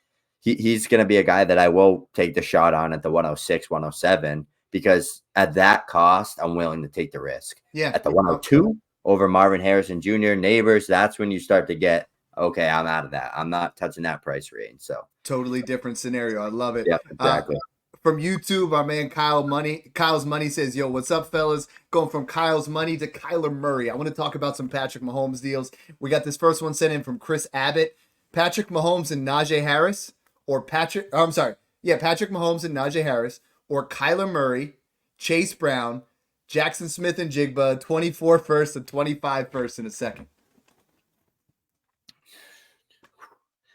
he's going to be a guy that I will take the shot on at the 106, 107, because at that cost, I'm willing to take the risk. Yeah. At the 102 over Marvin Harrison Jr., Neighbors, that's when you start to get, okay, I'm out of that. I'm not touching that price range. So totally different scenario. I love it. Yeah, exactly. From YouTube, our man Kyle's Money says, yo, what's up, fellas? Going from Kyle's Money to Kyler Murray. I want to talk about some Patrick Mahomes deals. We got this first one sent in from Chris Abbott. Patrick Mahomes and Najee Harris, or Patrick Mahomes and Najee Harris, or Kyler Murray, Chase Brown, Jackson Smith and Jigba, 24 first and 25 first in a second.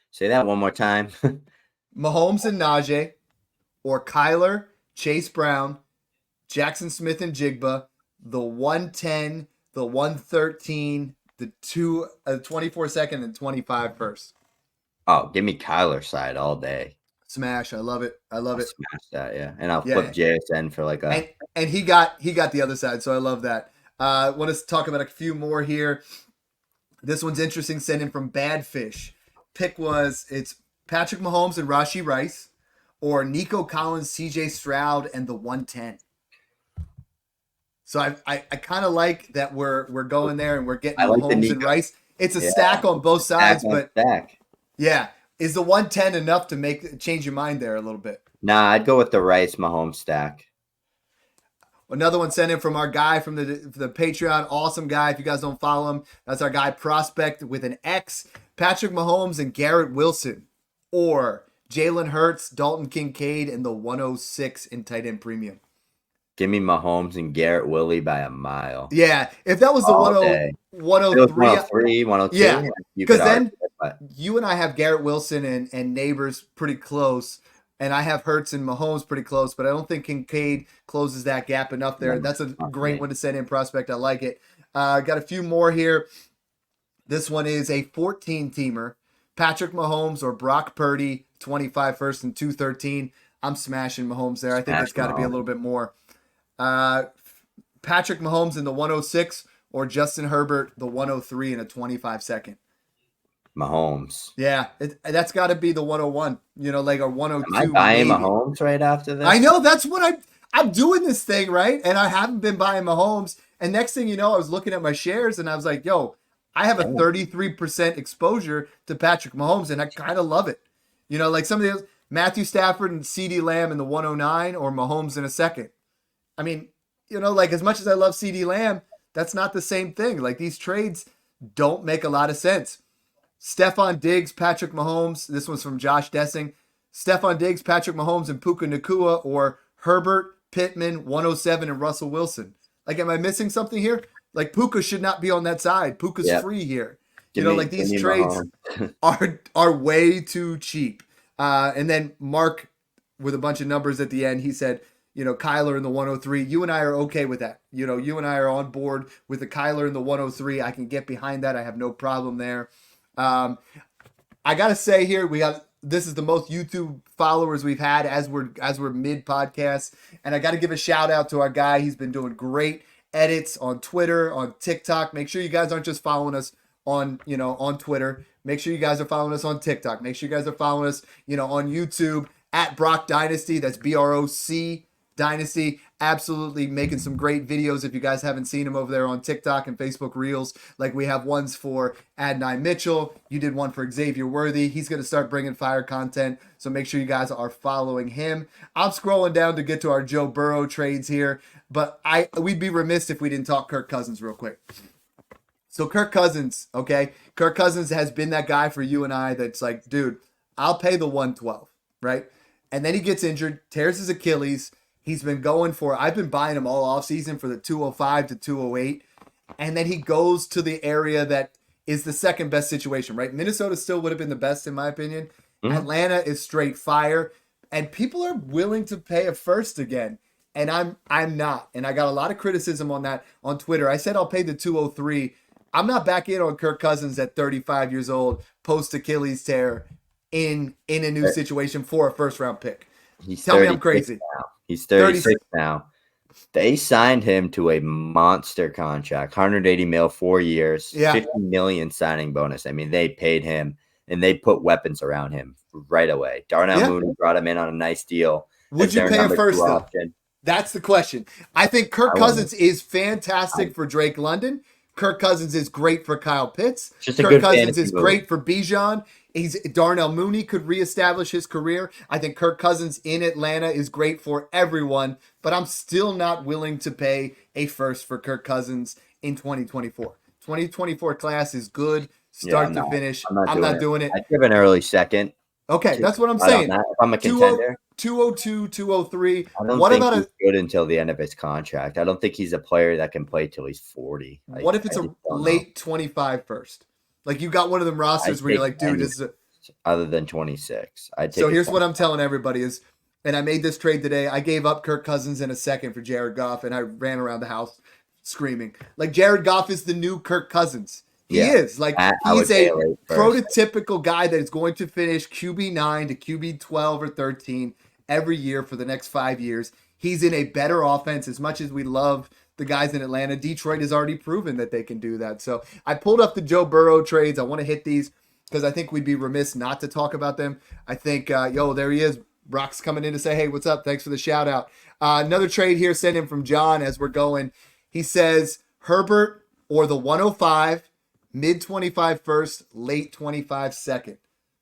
Say that one more time. Mahomes and Najee, or Kyler, Chase Brown, Jackson Smith and Jigba, the 110, the 113, the 24 second and 25 first. Oh, give me Kyler side all day. Smash. I love it. Smash that, yeah. And I'll flip JSN for like a... And he got the other side, so I love that. Want to talk about a few more here. This one's interesting, sent in from Badfish. Pick it's Patrick Mahomes and Rashee Rice, or Nico Collins, CJ Stroud, and the 110. So I kind of like that we're going there and we're getting Mahomes and Rice. It's a stack on both sides, yeah. Is the 110 enough to change your mind there a little bit? Nah, I'd go with the Rice Mahomes stack. Another one sent in from our guy from the Patreon. Awesome guy. If you guys don't follow him, that's our guy Prospect with an X. Patrick Mahomes and Garrett Wilson, or Jalen Hurts, Dalton Kincaid, and the 106 in tight end premium. Give me Mahomes and Garrett Willie by a mile. Yeah, if that was the 103, 103, 102. Yeah, because then you and I have Garrett Wilson and Neighbors pretty close, and I have Hurts and Mahomes pretty close, but I don't think Kincaid closes that gap enough there. That's a great one to send in, Prospect. I like it. Got a few more here. This one is a 14-teamer. Patrick Mahomes or Brock Purdy, 25 first and 213. I'm smashing Mahomes there. I think it's got to be a little bit more. Patrick Mahomes in the 106, or Justin Herbert, the 103 in a 25 second. Mahomes. Yeah, that's got to be the 101. Like a 102. Am I buying Mahomes right after this? I know, that's what I'm doing this thing, right? And I haven't been buying Mahomes. And next thing you know, I was looking at my shares and I was like, yo, I have a 33% exposure to Patrick Mahomes, and I kind of love it. Like some of the Matthew Stafford and CeeDee Lamb in the 109, or Mahomes in a second. I mean, like as much as I love CeeDee Lamb, that's not the same thing. Like these trades don't make a lot of sense. Stephon Diggs, Patrick Mahomes. This one's from Josh Dessing. Stephon Diggs, Patrick Mahomes, and Puka Nacua, or Herbert, Pittman, 107, and Russell Wilson. Like, am I missing something here? Like Puka should not be on that side. Puka's free here. These trades are way too cheap. And then Mark, with a bunch of numbers at the end, he said, Kyler in the 103. You and I are okay with that. You and I are on board with the Kyler in the 103. I can get behind that. I have no problem there. I got to say here, this is the most YouTube followers we've had as we're mid podcast. And I got to give a shout out to our guy. He's been doing great edits on Twitter, on TikTok. Make sure you guys aren't just following us on Twitter. Make sure you guys are following us on TikTok. Make sure you guys are following us, on YouTube at Brock Dynasty. That's BROC Dynasty. Absolutely making some great videos if you guys haven't seen him over there on TikTok and Facebook Reels. Like we have ones for Adonai Mitchell. You did one for Xavier Worthy. He's going to start bringing fire content. So make sure you guys are following him. I'm scrolling down to get to our Joe Burrow trades here, but we'd be remiss if we didn't talk Kirk Cousins real quick. So Kirk Cousins, okay? Kirk Cousins has been that guy for you and I that's like, dude, I'll pay the 112, right? And then he gets injured, tears his Achilles. He's been going for, I've been buying him all offseason for the 205 to 208. And then he goes to the area that is the second best situation, right? Minnesota still would have been the best in my opinion. Mm-hmm. Atlanta is straight fire. And people are willing to pay a first again. And I'm not. And I got a lot of criticism on that on Twitter. I said I'll pay the 203. I'm not back in on Kirk Cousins at 35 years old, post Achilles tear in a new situation for a first round pick. Tell me I'm crazy. Now. He's 36 now. They signed him to a monster contract, 180 mil, 4 years, 50 million signing bonus. I mean, they paid him and they put weapons around him right away. Darnell Mooney brought him in on a nice deal. Would you pay a first though? That's the question. I think Kirk Cousins is fantastic for Drake London. Kirk Cousins is great for Kyle Pitts. Kirk Cousins is great for Bijan. Darnell Mooney could reestablish his career. I think Kirk Cousins in Atlanta is great for everyone, but I'm still not willing to pay a first for Kirk Cousins in 2024. 2024 class is good, start to finish. I'm not doing it. I'd give an early second. Okay, that's what I'm saying. If I'm a contender. 202, 203. I don't think he's good until the end of his contract. I don't think he's a player that can play till he's 40. What if it's a late 25 first? Like you got one of them rosters where you're like, dude, this is other than 26. So here's what I'm telling everybody is, and I made this trade today. I gave up Kirk Cousins in a second for Jared Goff, and I ran around the house screaming. Like Jared Goff is the new Kirk Cousins. He is. Like he's a prototypical guy that is going to finish QB9 to QB12 or 13 every year for the next 5 years. He's in a better offense. As much as we love the guys in Atlanta, Detroit has already proven that they can do that. So I pulled up the Joe Burrow trades. I want to hit these because I think we'd be remiss not to talk about them. I think, there he is. Brock's coming in to say, hey, what's up? Thanks for the shout out. Another trade here sent in from John as we're going. He says Herbert or the 105, mid 25 first, late 25 second.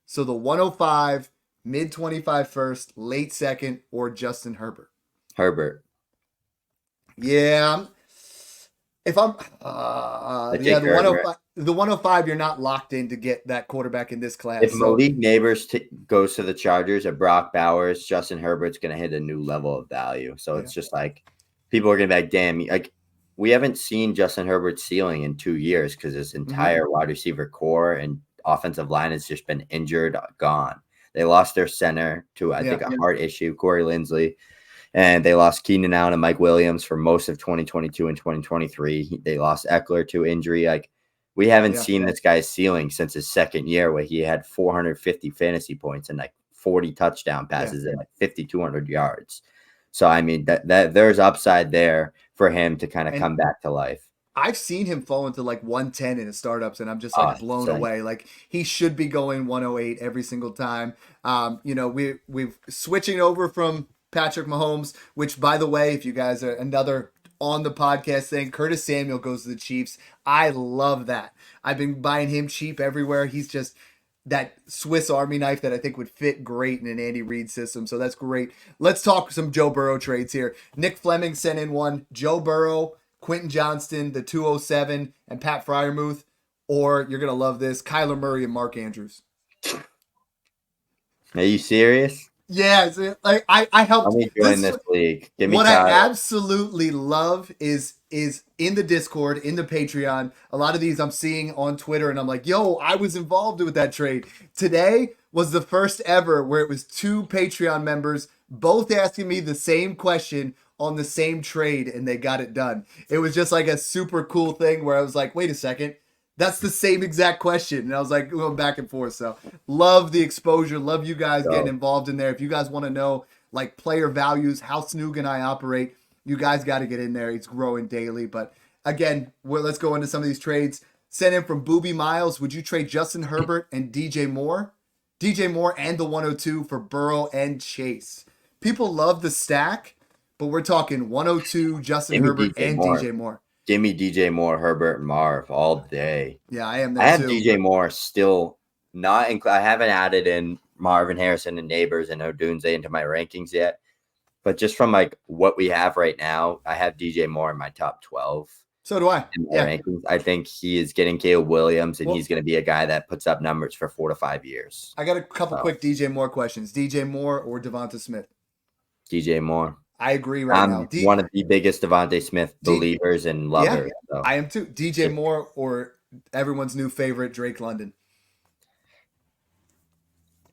So the 105, mid 25 first, late second, or Justin Herbert. Herbert. Yeah. If I'm the 105, you're not locked in to get that quarterback in this class. If Malik Neighbors goes to the Chargers or Brock Bowers, Justin Herbert's going to hit a new level of value. So it's just like people are going to be like, damn, like we haven't seen Justin Herbert's ceiling in 2 years because his entire wide receiver core and offensive line has just been injured, gone. They lost their center to, I think, a heart issue, Corey Linsley. And they lost Keenan Allen and Mike Williams for most of 2022 and 2023. They lost Eckler to injury. Like we haven't seen this guy's ceiling since his second year where he had 450 fantasy points and like 40 touchdown passes and like 5,200 yards. So, I mean, that there's upside there for him to kind of come back to life. I've seen him fall into like 110 in his startups, and I'm just like blown away. Like he should be going 108 every single time. We've switching over from Patrick Mahomes, which, by the way, if you guys are another on the podcast thing, Curtis Samuel goes to the Chiefs. I love that. I've been buying him cheap everywhere. He's just that Swiss Army knife that I think would fit great in an Andy Reid system. So that's great. Let's talk some Joe Burrow trades here. Nick Fleming sent in one. Joe Burrow, Quentin Johnston, the 207, and Pat Freiermuth. Or you're going to love this, Kyler Murray and Mark Andrews. Are you serious? Yeah, like I helped. Let me join this league. Give me what Tyler. I absolutely love is in the Discord, in the Patreon. A lot of these I'm seeing on Twitter, and I'm like, yo, I was involved with that trade. Today was the first ever where it was 2 Patreon members both asking me the same question on the same trade, and they got it done. It was just like a super cool thing where I was like, wait a second. That's the same exact question. And I was like going back and forth. So love the exposure. Love you guys getting involved in there. If you guys want to know like player values, how Snoog and I operate, you guys got to get in there. It's growing daily. But again, let's go into some of these trades. Sent in from Booby Miles. Would you trade Justin Herbert and DJ Moore? DJ Moore and the 102 for Burrow and Chase. People love the stack, but we're talking 102, Justin Give me Herbert DJ and Moore. DJ Moore. Give me DJ Moore, Herbert, and Marv all day. Yeah, I am I there have too. DJ Moore still not in. I haven't added in Marvin Harrison and Neighbors and Odunze into my rankings yet. But just from like what we have right now, I have DJ Moore in my top 12. So do I. In my rankings. I think he is getting Caleb Williams, and Well, he's going to be a guy that puts up numbers for 4 to 5 years. I got a couple quick DJ Moore questions. DJ Moore or Devonta Smith? DJ Moore. I agree right now. I'm one of the biggest Devontae Smith believers and lovers. Yeah, so. I am too. DJ Moore or everyone's new favorite, Drake London?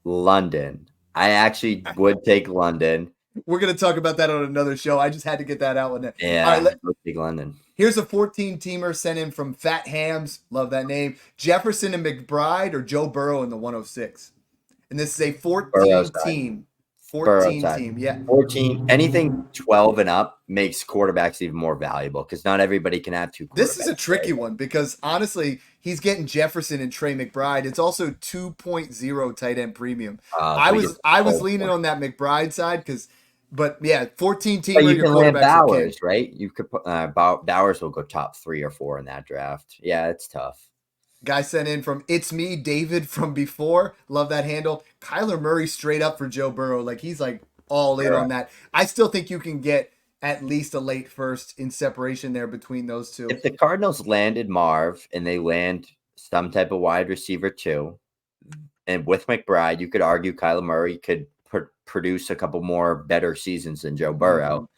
London. I actually would take London. We're going to talk about that on another show. I just had to get that out. Yeah, all right, let's take London. Here's a 14-teamer sent in from Fat Hams. Love that name. Jefferson and McBride or Joe Burrow in the 106. And this is a 14-team. 14-team, yeah. 14. Anything 12 and up makes quarterbacks even more valuable because not everybody can have two quarterbacks. This is a tricky one because, honestly, he's getting Jefferson and Trey McBride. It's also 2.0 tight end premium. I was leaning on that McBride side but yeah, 14-teamer. You can land Bowers, right? You could put Bowers will go top 3 or 4 in that draft. Yeah, it's tough. Guy sent in from It's Me, David from before. Love that handle. Kyler Murray straight up for Joe Burrow. Like he's like all in on that. I still think you can get at least a late first in separation there between those two. If the Cardinals landed Marv and they land some type of wide receiver too, and with McBride, you could argue Kyler Murray could produce a couple more better seasons than Joe Burrow,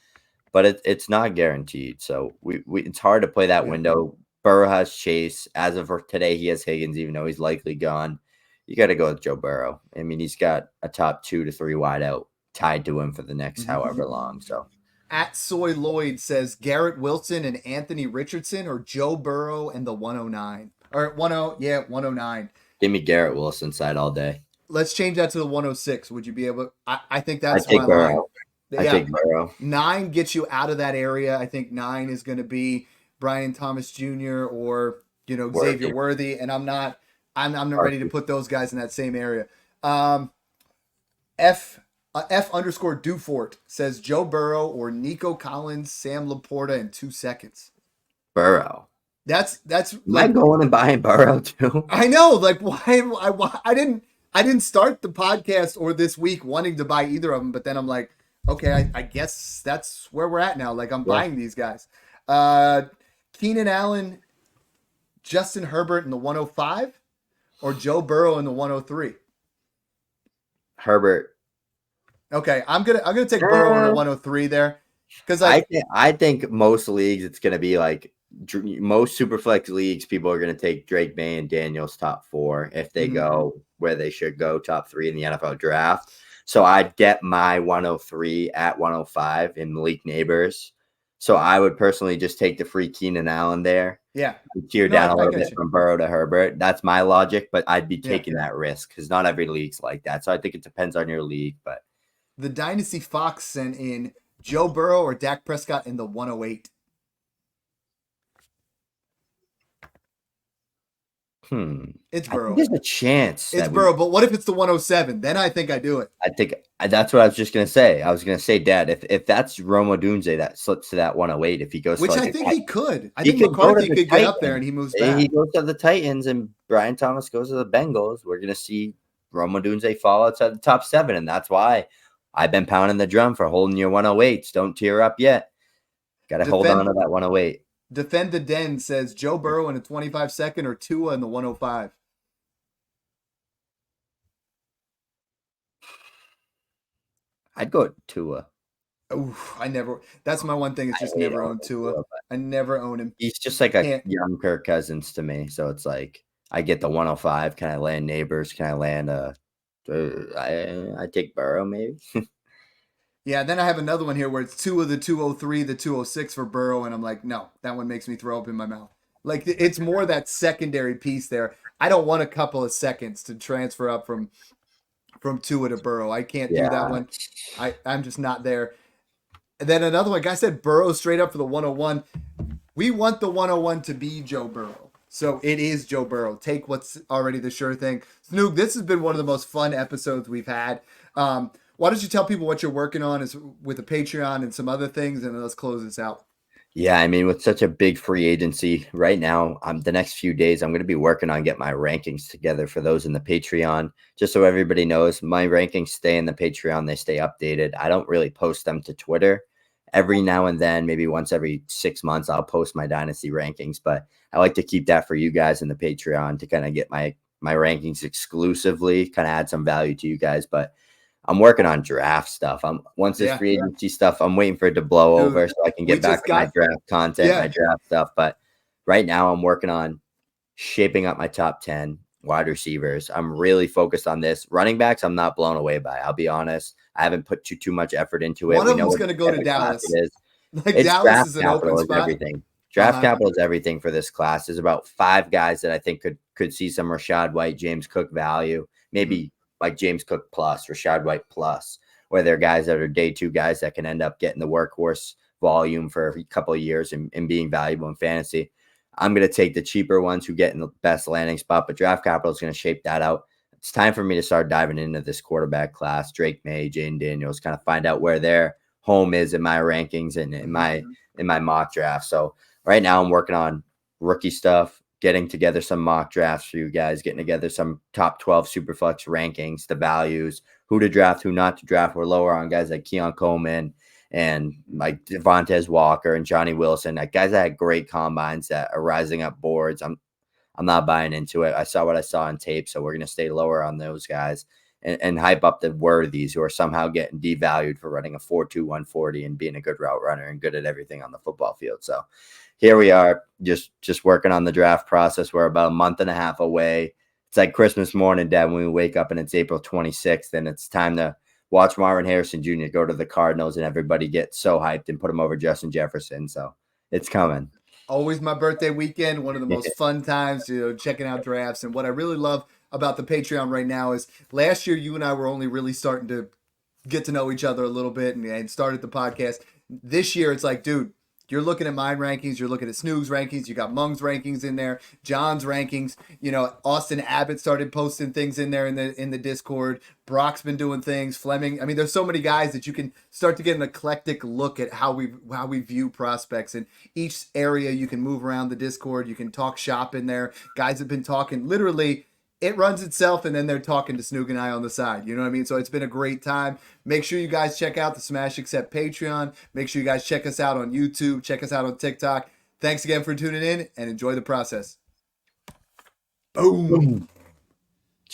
but it's not guaranteed. So it's hard to play that window. Burrow has Chase. As of today, he has Higgins, even though he's likely gone. You got to go with Joe Burrow. I mean, he's got a top 2 to 3 wide out tied to him for the next however long. So, at Soy Lloyd says Garrett Wilson and Anthony Richardson or Joe Burrow and the 109 or 109. Give me Garrett Wilson side all day. Let's change that to the 106. Would you be able? I think that's I take Burrow. Yeah. I take Burrow. 9 gets you out of that area. I think 9 is going to be Brian Thomas Jr. or Xavier Worthy, and I'm not ready to put those guys in that same area. F _ Dufort says Joe Burrow or Nico Collins, Sam Laporta in 2 seconds. Burrow. That's Am I going and buying Burrow too? I know. Like why I didn't start the podcast or this week wanting to buy either of them, but then I'm like, okay, I guess that's where we're at now. Like I'm buying these guys. Keenan Allen, Justin Herbert in the 105 or Joe Burrow in the 103? Herbert. Okay, I'm gonna take Burrow in the 103 there because I think most leagues it's gonna be like most Superflex leagues. People are gonna take Drake May and Daniels top 4 if they go where they should go, top 3 in the NFL draft. So I'd get my 103 at 105 in Malik Neighbors. So I would personally just take the free Keenan Allen there. Yeah. Tear down a little bit from Burrow to Herbert. That's my logic, but I'd be taking that risk because not every league's like that. So I think it depends on your league. But the Dynasty Fox sent in Joe Burrow or Dak Prescott in the 108. It's Burrow. There's a chance. It's Burrow, but what if it's the 107? Then I think I do it. I think that's what I was just gonna say. I was gonna say, Dad, if that's Rome Odunze that slips to that 108, if he goes, which I think he could. I think McCarthy could get up there and he moves back. He goes to the Titans and Brian Thomas goes to the Bengals. We're gonna see Rome Odunze fall outside the top 7, and that's why I've been pounding the drum for holding your 108s. Don't tear up yet. Got to hold on to that 108. Defend the Den says Joe Burrow in a 25-second or Tua in the 105. I'd go Tua. Oh, that's my one thing. It's just never own Tua. I never own him. He's just like a young Kirk Cousins to me. So it's like I get the 105. Can I land Neighbors? Can I land I take Burrow maybe? Yeah, then I have another one here where it's Tua the 203, the 206 for Burrow, and I'm like, no, that one makes me throw up in my mouth. Like it's more that secondary piece there. I don't want a couple of seconds to transfer up from Tua to Burrow. I can't do that one. I'm just not there. And then another one, guy said Burrow straight up for the 101. We want the 101 to be Joe Burrow. So it is Joe Burrow. Take what's already the sure thing. Snoog, this has been one of the most fun episodes we've had. Why don't you tell people what you're working on is with the Patreon and some other things, and then let's close this out. Yeah, I mean, with such a big free agency right now, the next few days, I'm going to be working on getting my rankings together for those in the Patreon. Just so everybody knows, my rankings stay in the Patreon. They stay updated. I don't really post them to Twitter. Every now and then, maybe once every 6 months, I'll post my dynasty rankings. But I like to keep that for you guys in the Patreon to kind of get my rankings exclusively, kind of add some value to you guys. But I'm working on draft stuff. Once this free agency stuff, I'm waiting for it to blow over so I can get back to my draft content, my draft stuff. But right now I'm working on shaping up my top 10 wide receivers. I'm really focused on this. Running backs, I'm not blown away by. I'll be honest. I haven't put too much effort into it. One of them's going to go to Dallas. It's Dallas is an open spot. Everything. Draft capital is everything for this class. There's about 5 guys that I think could see some Rashad White, James Cook value, maybe like James Cook plus, Rashad White plus, where they're guys that are day 2 guys that can end up getting the workhorse volume for a couple of years and being valuable in fantasy. I'm going to take the cheaper ones who get in the best landing spot, but draft capital is going to shape that out. It's time for me to start diving into this quarterback class, Drake May, Jaden Daniels, kind of find out where their home is in my rankings and in my mock draft. So right now I'm working on rookie stuff, getting together some mock drafts for you guys, getting together some top 12 Superflex rankings, the values, who to draft, who not to draft. We're lower on guys like Keon Coleman and like Devontae Walker and Johnny Wilson, like guys that had great combines that are rising up boards. I'm not buying into it. I saw what I saw on tape, so we're going to stay lower on those guys and hype up the worthies who are somehow getting devalued for running a 4.2 140 and being a good route runner and good at everything on the football field. So here we are, just working on the draft process. We're about a month and a half away. It's like Christmas morning, Dad, when we wake up and it's April 26th, and it's time to watch Marvin Harrison Jr. go to the Cardinals and everybody get so hyped and put him over Justin Jefferson. So it's coming. Always my birthday weekend, one of the most fun times, checking out drafts. And what I really love about the Patreon right now is last year you and I were only really starting to get to know each other a little bit and started the podcast. This year it's like, dude, you're looking at my rankings, you're looking at Snoog's rankings, you got Mung's rankings in there, John's rankings, Austin Abbott started posting things in there in the Discord. Brock's been doing things, Fleming. I mean, there's so many guys that you can start to get an eclectic look at how we view prospects. And each area you can move around the Discord, you can talk shop in there. Guys have been talking literally. It runs itself, and then they're talking to Snoog and I on the side. You know what I mean? So it's been a great time. Make sure you guys check out the Smash Accept Patreon. Make sure you guys check us out on YouTube. Check us out on TikTok. Thanks again for tuning in, and enjoy the process. Boom.